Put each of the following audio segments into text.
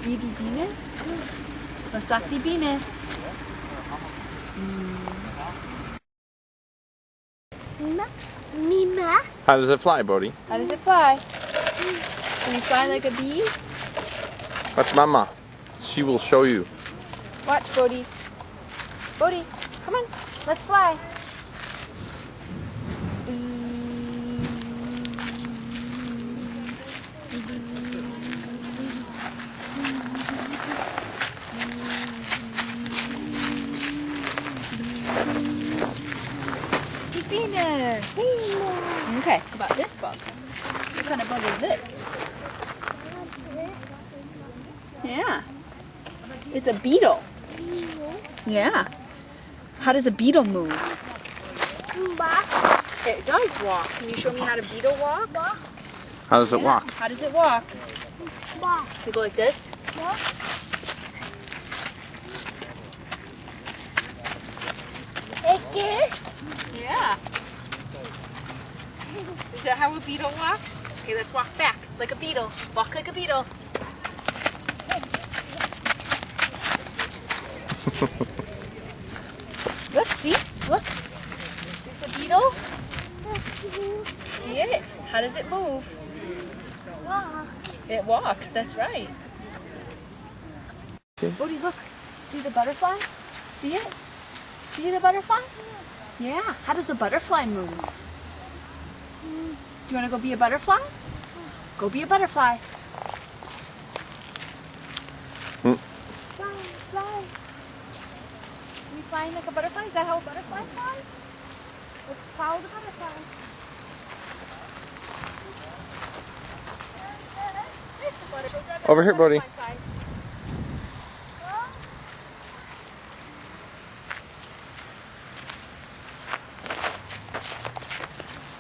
Sieh die Biene? Was sagt die Biene? Mima. How does it fly, Bodhi? How does it fly? Can you fly like a bee? Watch Mama. She will show you. Watch, Bodhi. Bodhi, come on. Let's fly. Die Biene. Okay, how about this bug? What kind of bug is this? Yeah. It's a beetle. Yeah. How does a beetle move? It does walk. Can you show me how a beetle walks? How does it walk? How does it walk? Does it go like this? Yeah. Is that how a beetle walks? Okay, let's walk back like a beetle. Walk like a beetle. Look, see? Look. Is this a beetle? See it? How does it move? It walks, that's right. Bodhi, look. See the butterfly? See it? See the butterfly? Yeah. How does a butterfly move? Do you want to go be a butterfly? Go be a butterfly. Fly. Are you flying like a butterfly? Is that how a butterfly flies? Let's follow the butterfly. There's the butterfly. Over here, Bodhi.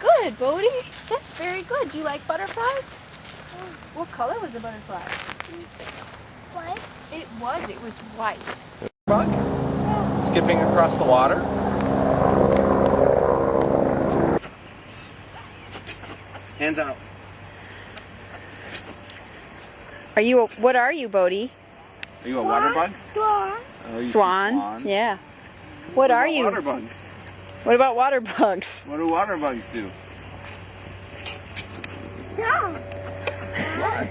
Good, Bodhi. That's very good. Do you like butterflies? What color was the butterfly? White. It was white. Bug? Skipping across the water? Hands out. What are you, Bodhi? Are you a water bug? Swan. Oh, you see Swan? swans? Yeah. What are you? Water bugs. What about water bugs? What do water bugs do? Yeah. Swan.